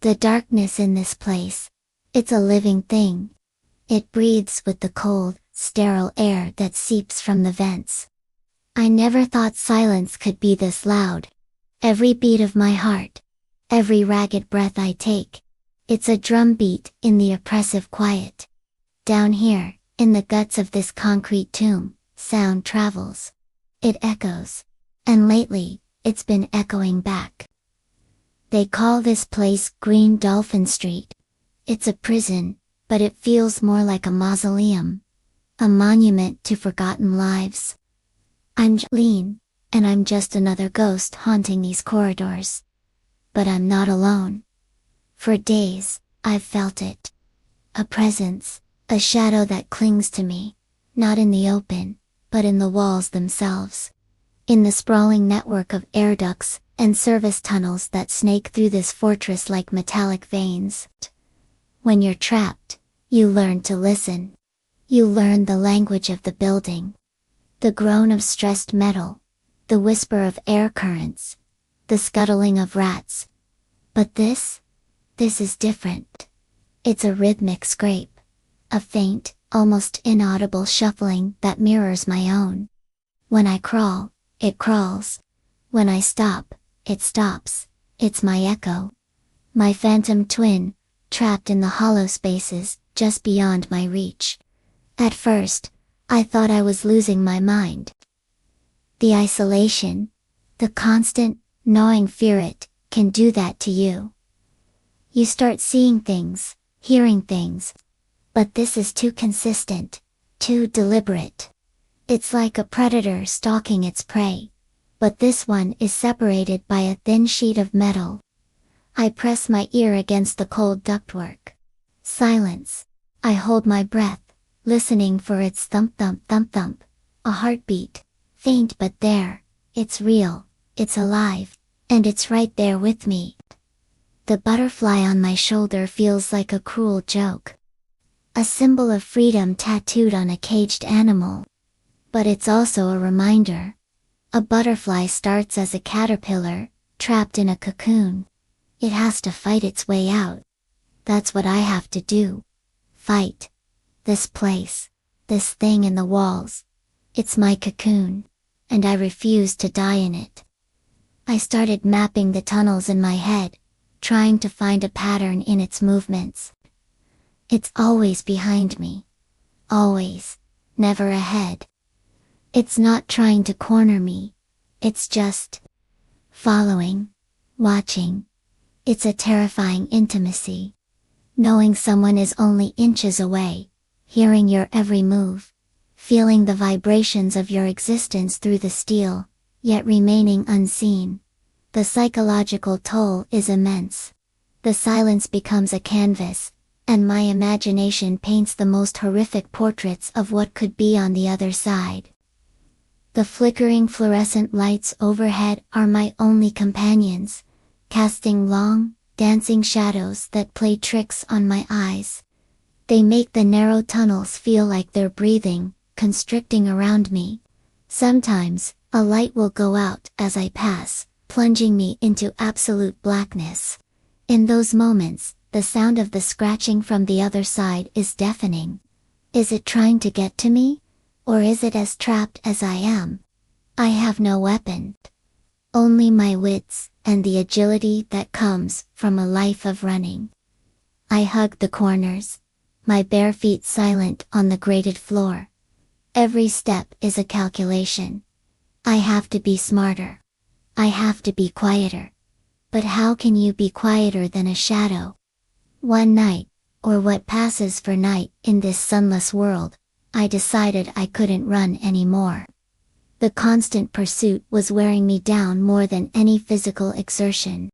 The darkness in this place. It's a living thing. It breathes with the cold, sterile air that seeps from the vents. I never thought silence could be this loud. Every beat of my heart, every ragged breath I take, it's a drumbeat in the oppressive quiet. Down here, in the guts of this concrete tomb, sound travels. It echoes. And lately, it's been echoing back. They call this place Green Dolphin Street. It's a prison, but it feels more like a mausoleum. A monument to forgotten lives. I'm JOLYNE, and I'm just another ghost haunting these corridors. But I'm not alone. For days, I've felt it. A presence, a shadow that clings to me, not in the open, but in the walls themselves. In the sprawling network of air ducts and service tunnels that snake through this fortress like metallic veins. When you're trapped, you learn to listen. You learn the language of the building. The groan of stressed metal, the whisper of air currents, the scuttling of rats. But this is different. It's a rhythmic scrape. A faint, almost inaudible shuffling that mirrors my own. When I crawl, it crawls. When I stop, it stops. It's my echo. My phantom twin, trapped in the hollow spaces, just beyond my reach. At first, I thought I was losing my mind. The isolation, the constant, gnawing fear, it can do that to you. You start seeing things, hearing things. But this is too consistent, too deliberate. It's like a predator stalking its prey. But this one is separated by a thin sheet of metal. I press my ear against the cold ductwork. Silence. I hold my breath, listening for its thump thump thump thump. A heartbeat. Faint but there. It's real, it's alive, and it's right there with me. The butterfly on my shoulder feels like a cruel joke. A symbol of freedom tattooed on a caged animal. But it's also a reminder. A butterfly starts as a caterpillar, trapped in a cocoon. It has to fight its way out. That's what I have to do. Fight. This place. This thing in the walls. It's my cocoon. And I refuse to die in it. I started mapping the tunnels in my head, trying to find a pattern in its movements. It's always behind me. Always. Never ahead. It's not trying to corner me. It's just following, watching. It's a terrifying intimacy. Knowing someone is only inches away, hearing your every move, feeling the vibrations of your existence through the steel, yet remaining unseen. The psychological toll is immense. The silence becomes a canvas, and my imagination paints the most horrific portraits of what could be on the other side. The flickering fluorescent lights overhead are my only companions, casting long, dancing shadows that play tricks on my eyes. They make the narrow tunnels feel like they're breathing, constricting around me. Sometimes, a light will go out as I pass, plunging me into absolute blackness. In those moments, the sound of the scratching from the other side is deafening. Is it trying to get to me? Or is it as trapped as I am? I have no weapon. Only my wits, and the agility that comes from a life of running. I hug the corners, my bare feet silent on the grated floor. Every step is a calculation. I have to be smarter. I have to be quieter. But how can you be quieter than a shadow? One night, or what passes for night in this sunless world, I decided I couldn't run anymore. The constant pursuit was wearing me down more than any physical exertion.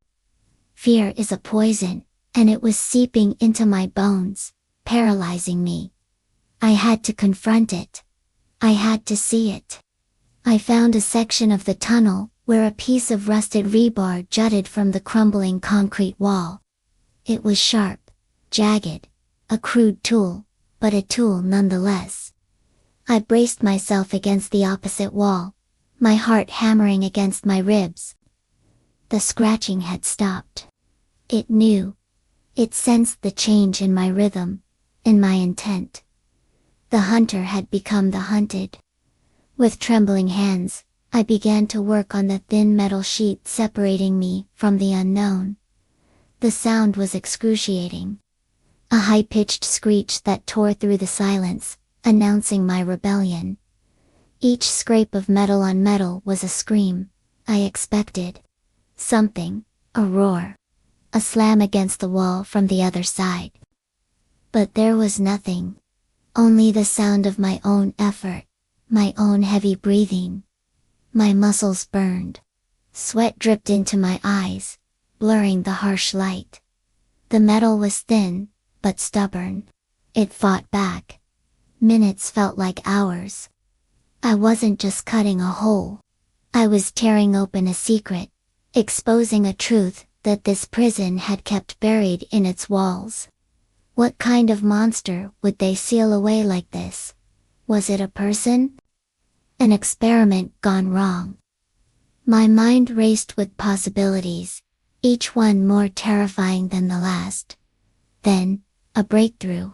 Fear is a poison, and it was seeping into my bones, paralyzing me. I had to confront it. I had to see it. I found a section of the tunnel, where a piece of rusted rebar jutted from the crumbling concrete wall. It was sharp, jagged, a crude tool, but a tool nonetheless. I braced myself against the opposite wall, my heart hammering against my ribs. The scratching had stopped. It knew, It sensed the change in my rhythm, in my intent. The hunter had become the hunted. With trembling hands, I began to work on the thin metal sheet separating me from the unknown. The sound was excruciating. A high-pitched screech that tore through the silence, announcing my rebellion. Each scrape of metal on metal was a scream. I expected something, a roar, a slam against the wall from the other side. But there was nothing. Only the sound of my own effort, my own heavy breathing. My muscles burned. Sweat dripped into my eyes, blurring the harsh light. The metal was thin, but stubborn. It fought back. Minutes felt like hours. I wasn't just cutting a hole. I was tearing open a secret, exposing a truth that this prison had kept buried in its walls. What kind of monster would they seal away like this? Was it a person? An experiment gone wrong. My mind raced with possibilities, each one more terrifying than the last. Then, a breakthrough.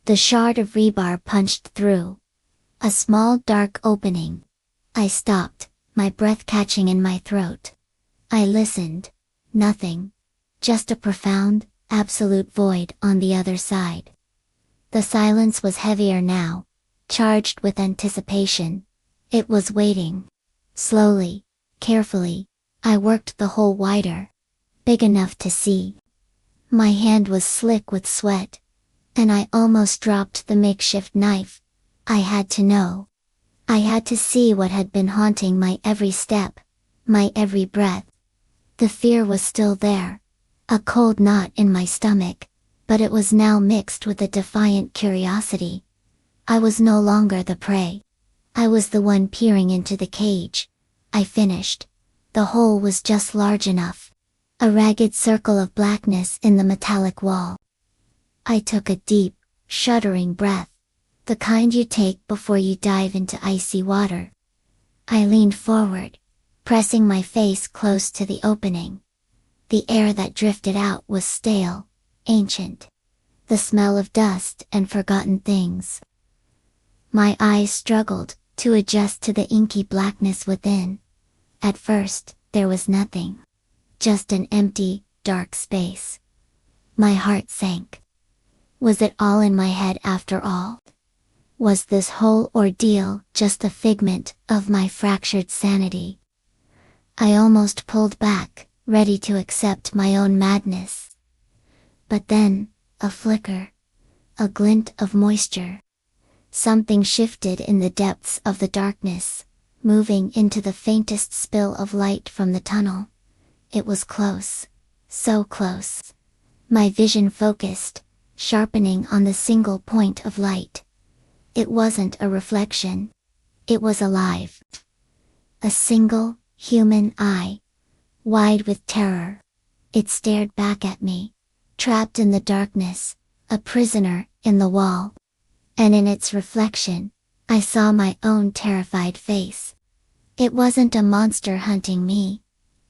The shard of rebar punched through. A small dark opening. I stopped, my breath catching in my throat. I listened. Nothing. Just a profound, absolute void on the other side. The silence was heavier now, charged with anticipation. It was waiting. Slowly, carefully, I worked the hole wider, big enough to see. My hand was slick with sweat, and I almost dropped the makeshift knife. I had to know. I had to see what had been haunting my every step, my every breath. The fear was still there, a cold knot in my stomach, but it was now mixed with a defiant curiosity. I was no longer the prey. I was the one peering into the cage. I finished. The hole was just large enough. A ragged circle of blackness in the metallic wall. I took a deep, shuddering breath. The kind you take before you dive into icy water. I leaned forward, pressing my face close to the opening. The air that drifted out was stale, ancient. The smell of dust and forgotten things. My eyes struggled to adjust to the inky blackness within. At first, there was nothing. Just an empty, dark space. My heart sank. Was it all in my head after all? Was this whole ordeal just a figment of my fractured sanity? I almost pulled back, ready to accept my own madness. But then, a flicker. A glint of moisture. Something shifted in the depths of the darkness, moving into the faintest spill of light from the tunnel. It was close. So close. My vision focused, sharpening on the single point of light. It wasn't a reflection. It was alive. A single, human eye. Wide with terror. It stared back at me. Trapped in the darkness, a prisoner in the wall. And in its reflection, I saw my own terrified face. It wasn't a monster hunting me.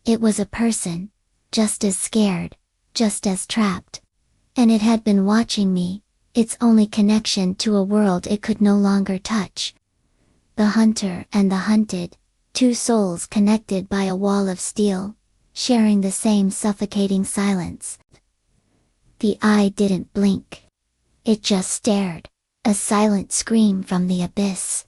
It was a person, just as scared, just as trapped. And it had been watching me, its only connection to a world it could no longer touch. The hunter and the hunted, two souls connected by a wall of steel, sharing the same suffocating silence. The eye didn't blink. It just stared, a silent scream from the abyss.